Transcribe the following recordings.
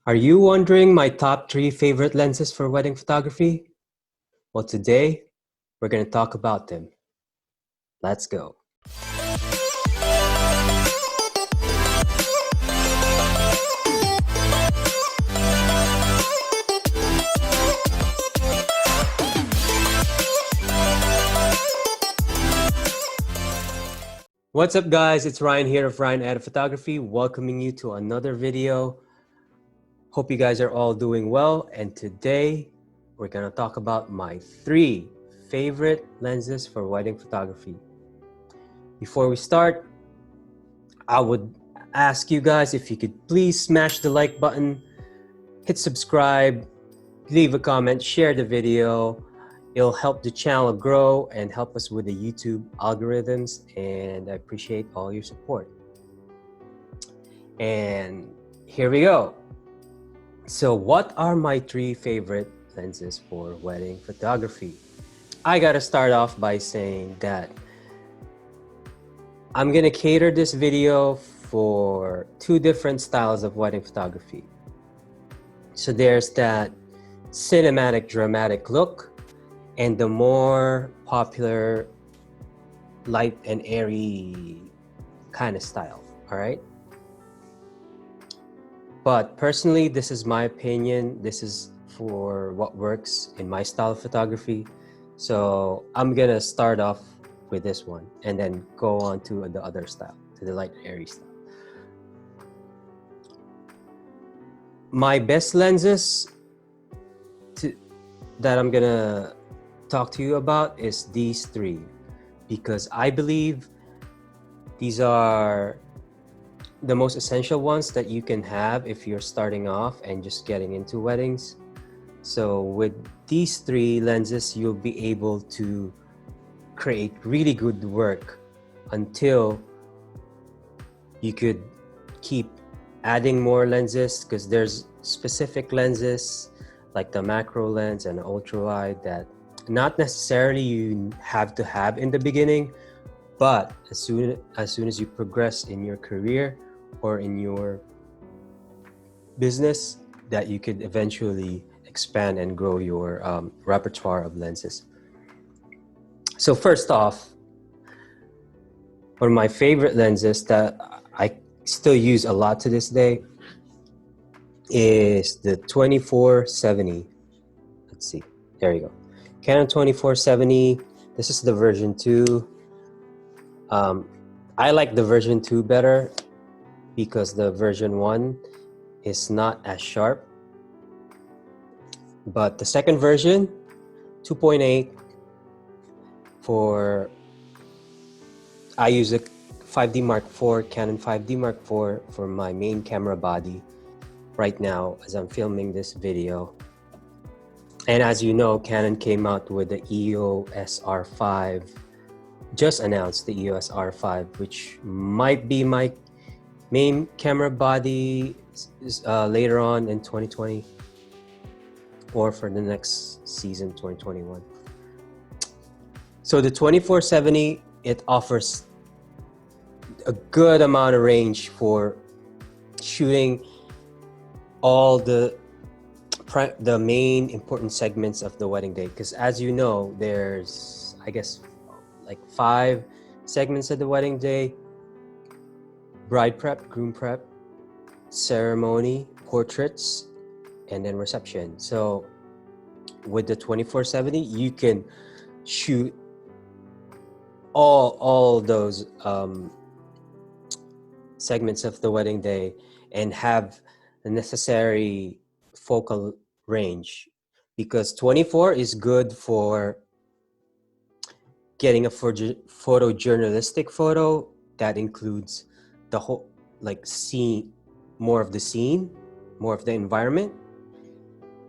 Are you wondering my top 3 favorite lenses for wedding photography? Well, today we're going to talk about them. Let's go. What's up, guys? It's Ryan here of Ryan Airy Photography, welcoming you to another video. Hope you guys are all doing well, and today we're going to talk about my 3 favorite lenses for wedding photography. Before we start, I would ask you guys if you could please smash the like button, hit subscribe, leave a comment, share the video. It'll help the channel grow and help us with the YouTube algorithms, and I appreciate all your support. And here we go. So what are my 3 favorite lenses for wedding photography? I gotta start off by saying that I'm gonna cater this video for 2 different styles of wedding photography. So there's that cinematic, dramatic look, and the more popular light and airy kind of style, all right? But personally, this is my opinion. This is for what works in my style of photography. So I'm gonna start off with this one and then go on to the other style, to the light and airy style. My best lenses that I'm gonna talk to you about is these 3, because I believe these are the most essential ones that you can have if you're starting off and just getting into weddings. So with these 3 lenses, you'll be able to create really good work until you could keep adding more lenses, because there's specific lenses like the macro lens and ultra wide that not necessarily you have to have in the beginning, but as soon as you progress in your career or in your business, that you could eventually expand and grow your repertoire of lenses. So first off, one of my favorite lenses that I still use a lot to this day is the 24-70. Let's see, there you go. Canon 24-70. This is the version 2. I like the version 2 better because the version 1 is not as sharp. But the second version, 2.8, I use a 5D Mark IV, Canon 5D Mark IV for my main camera body right now as I'm filming this video. And as you know, Canon came out with the EOS R5, just announced the EOS R5, which might be my main camera body later on in 2020 or for the next season, 2021. So the 24-70, it offers a good amount of range for shooting all the main important segments of the wedding day, because as you know, there's, I guess, like 5 segments of the wedding day: bride prep, groom prep, ceremony, portraits, and then reception. So with the 24-70, you can shoot all those segments of the wedding day and have the necessary focal range, because 24 is good for getting a photojournalistic photo that includes the whole, like, scene, more of the scene, more of the environment.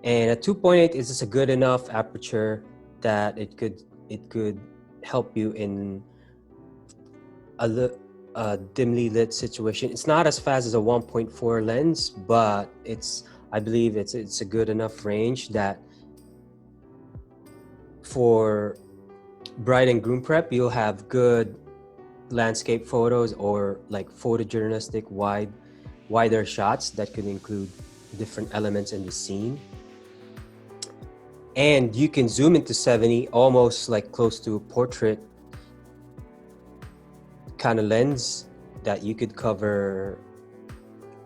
And a 2.8 is just a good enough aperture that it could help you in a dimly lit situation. It's not as fast as a 1.4 lens, but I believe it's a good enough range that for bride and groom prep, you'll have good landscape photos or like photojournalistic wider shots that could include different elements in the scene. And you can zoom into 70, almost like close to a portrait kind of lens, that you could cover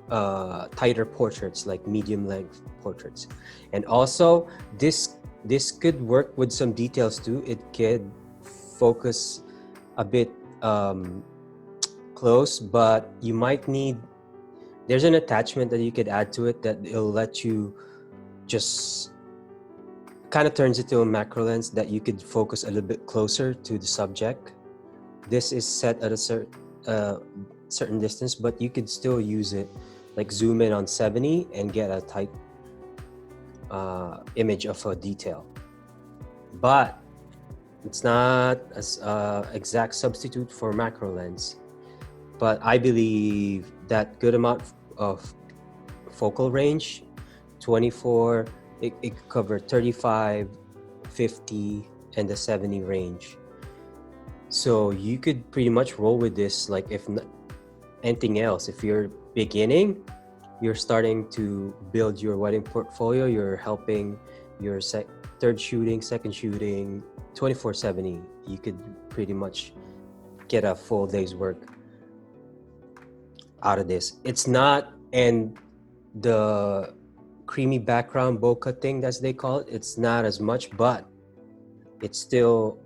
tighter portraits, like medium length portraits. And also this could work with some details too. It could focus a bit close, but you might need, there's an attachment that you could add to it that it'll let you just kind of turns into a macro lens that you could focus a little bit closer to the subject. This is set at a certain distance, but you could still use it, like zoom in on 70 and get a tight image of a detail. But it's not an exact substitute for macro lens. But I believe that good amount of focal range, 24, it could cover 35, 50, and the 70 range. So you could pretty much roll with this, like if not anything else. If you're beginning, you're starting to build your wedding portfolio, you're helping your third shooting, second shooting, 24/70, you could pretty much get a full day's work out of this. It's not, and the creamy background bokeh thing, as they call it, it's not as much, but it's still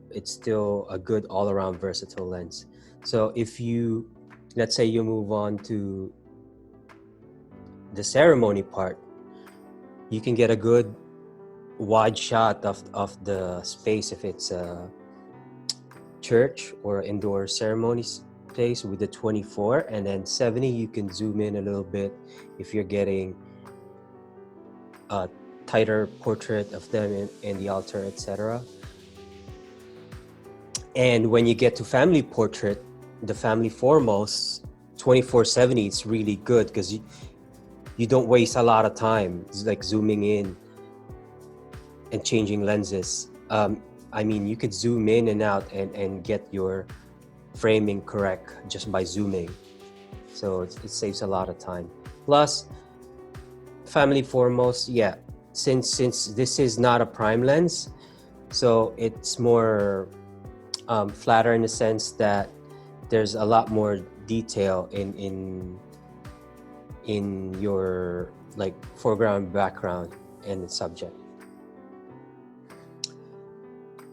a good all-around versatile lens. So if you, let's say you move on to the ceremony part, you can get a good wide shot of the space if it's a church or indoor ceremony space with the 24, and then 70 you can zoom in a little bit if you're getting a tighter portrait of them in the altar, etc. And when you get to family portrait, the family foremost, 24/70, it's really good because you don't waste a lot of time. It's like zooming in and changing lenses. I mean, you could zoom in and out and get your framing correct just by zooming. So it saves a lot of time. Plus, family foremost, yeah, since this is not a prime lens, so it's more flatter in the sense that there's a lot more detail in your like foreground, background, and the subject.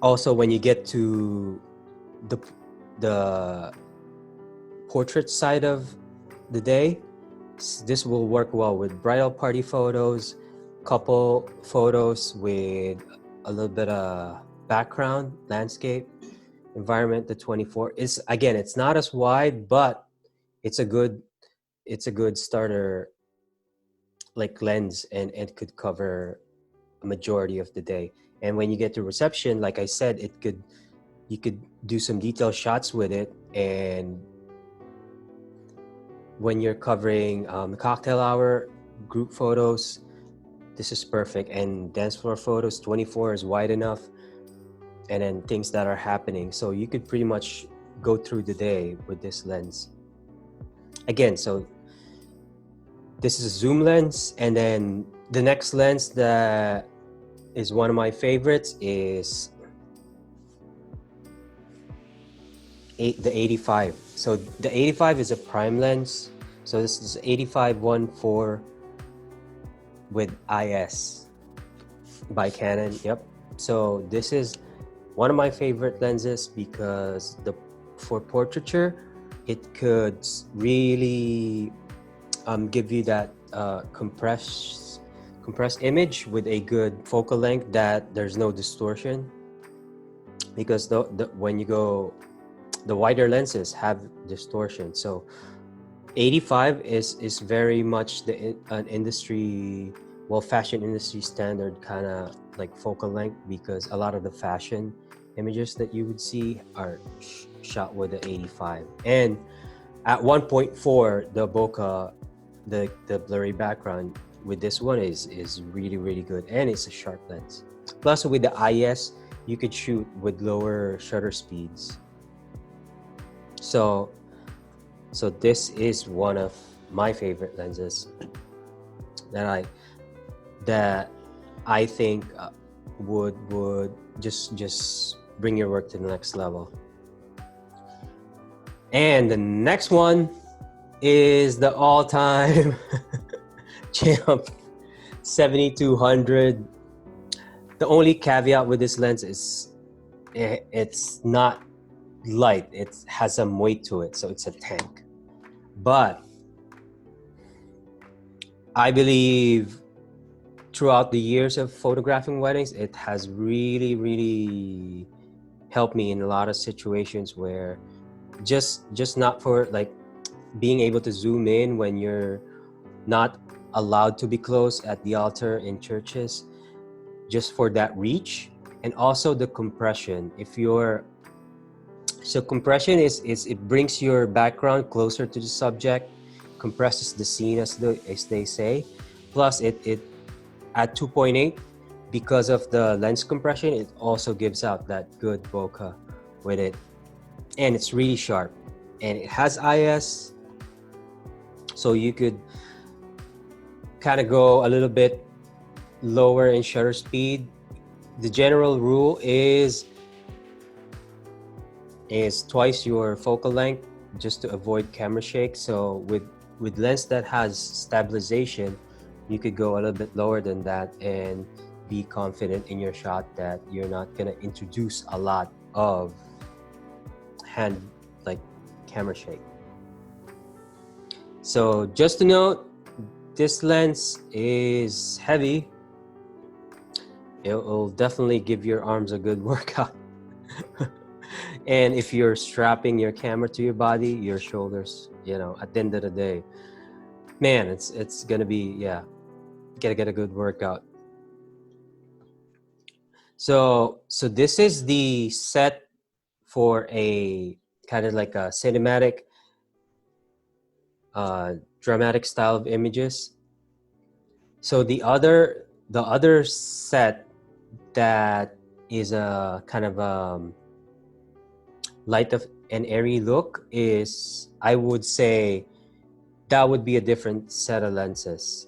Also, when you get to the portrait side of the day, this will work well with bridal party photos, couple photos with a little bit of background, landscape, environment. The 24 is, again, it's not as wide, but it's a good starter like lens, and it could cover a majority of the day. And when you get to reception, like I said, you could do some detailed shots with it. And when you're covering cocktail hour, group photos, this is perfect. And dance floor photos, 24 is wide enough. And then things that are happening. So you could pretty much go through the day with this lens. Again, so this is a zoom lens. And then the next lens that is one of my favorites is the 85. So the 85 is a prime lens. So this is 85-1.4 with IS by Canon. Yep. So this is one of my favorite lenses because for portraiture, it could really give you that compressed image with a good focal length that there's no distortion, because when you go, the wider lenses have distortion. So 85 is very much an industry, fashion industry standard kind of like focal length, because a lot of the fashion images that you would see are shot with the 85. And at 1.4, the bokeh, the blurry background with this one is really, really good, and it's a sharp lens. Plus with the IS, you could shoot with lower shutter speeds. So this is one of my favorite lenses. that I think would just bring your work to the next level. And the next one is the all-time champ 7200. The only caveat with this lens is it's not light. It has some weight to it, so it's a tank. But I believe throughout the years of photographing weddings, it has really helped me in a lot of situations where just not for like being able to zoom in when you're not allowed to be close at the altar in churches, just for that reach. And also the compression. So compression is it brings your background closer to the subject, compresses the scene as they say. Plus it at 2.8, because of the lens compression, it also gives out that good bokeh with it. And it's really sharp. And it has IS, so you could kind of go a little bit lower in shutter speed. The general rule is twice your focal length, just to avoid camera shake. So with lens that has stabilization, you could go a little bit lower than that and be confident in your shot that you're not gonna introduce a lot of hand like camera shake. So just to note, this lens is heavy. It will definitely give your arms a good workout. And if you're strapping your camera to your body, your shoulders, you know, at the end of the day, man, it's gonna be, yeah, gotta get a good workout. So this is the set for a kind of like a cinematic, dramatic style of images. So the other set that is a kind of light and airy look is, I would say, that would be a different set of lenses.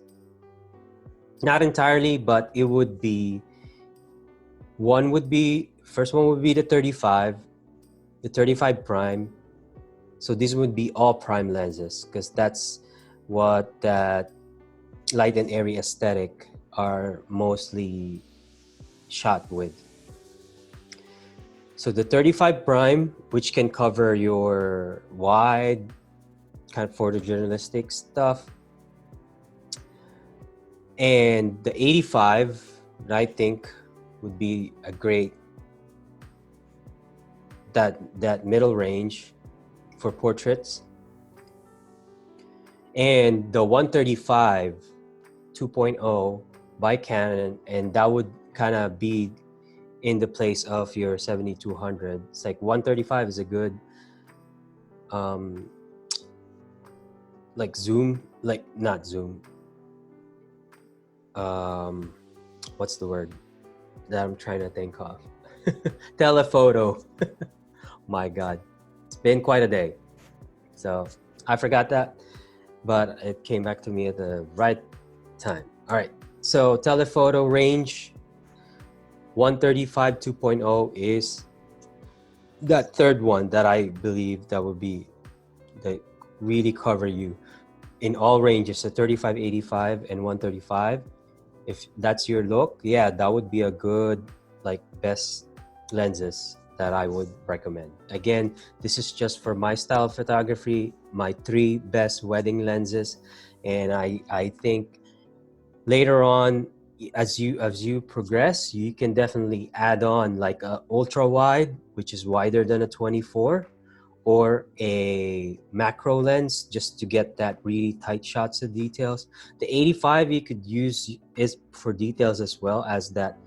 Not entirely, but it would be, first one would be the 35 prime. So these would be all prime lenses, because that's what that light and airy aesthetic are mostly shot with. So the 35 prime, which can cover your wide kind of photojournalistic stuff, and the 85, I think, would be a great that middle range for portraits. And the 135 2.0 by Canon, and that would kind of be in the place of your 7200. It's like 135 is a good like zoom, like not zoom, what's the word that I'm trying to think of? Telephoto. My God, it's been quite a day, so I forgot that, but it came back to me at the right time. All right, so telephoto range 135 2.0 is that third one that I believe that would be that really cover you in all ranges, so 35, 85, and 135. If that's your look, yeah, that would be a good, like, best lenses that I would recommend. Again, this is just for my style of photography, my 3 best wedding lenses. And I think later on, as you progress, you can definitely add on like a ultra wide, which is wider than a 24, or a macro lens, just to get that really tight shots of details. The 85 you could use is for details as well as that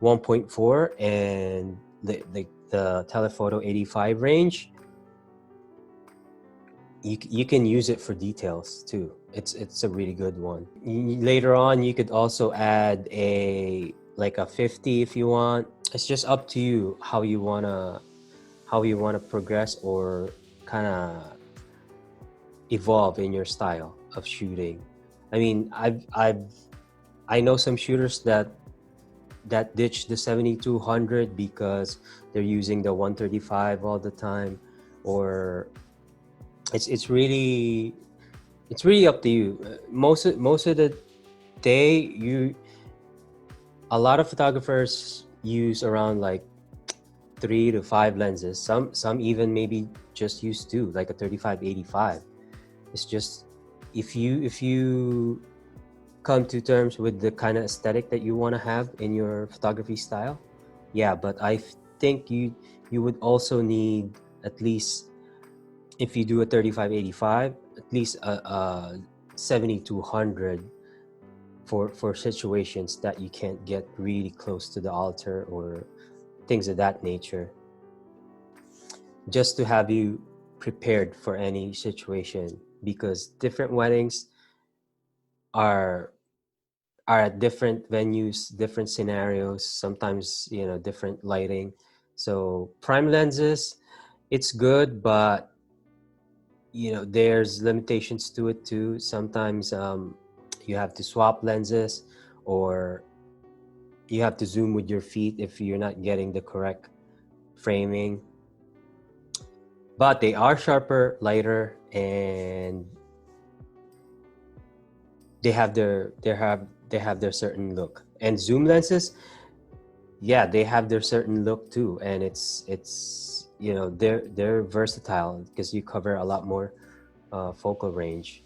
1.4 and the telephoto 85 range. You can use it for details too. It's a really good one. Later on, you could also add a 50 if you want. It's just up to you how you wanna progress or kind of evolve in your style of shooting. I mean, I know some shooters that ditch the 7200 because they're using the 135 all the time, or it's really up to you. Most of the day, a lot of photographers use around like 3 to 5 lenses. Some even maybe just use two, like a 35-85. It's just if you come to terms with the kind of aesthetic that you want to have in your photography style, yeah. But I think you would also need at least, if you do a 35-85, at least a 7200 for situations that you can't get really close to the altar or things of that nature, just to have you prepared for any situation, because different weddings are at different venues, different scenarios, sometimes, different lighting. So prime lenses, it's good, but there's limitations to it too. Sometimes you have to swap lenses, or you have to zoom with your feet if you're not getting the correct framing. But they are sharper, lighter, and they have their certain look. And zoom lenses, yeah, they have their certain look too, and it's they're versatile because you cover a lot more focal range.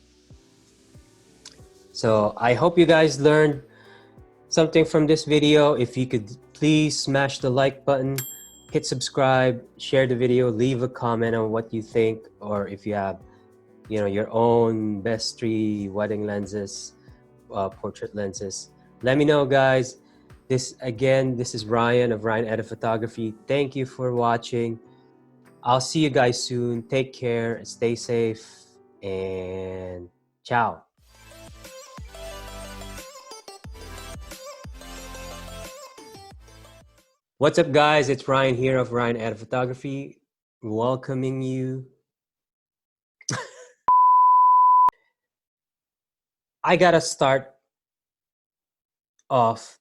So I hope you guys learned something from this video. If you could please smash the like button, hit subscribe, share the video, leave a comment on what you think, or if you have your own best 3 wedding lenses, portrait lenses, let me know, guys. This is Ryan of Ryan Edit Photography. Thank you for watching. I'll see you guys soon. Take care, stay safe, and ciao. What's up, guys? It's Ryan here of Ryan Edit Photography, welcoming you. I gotta start off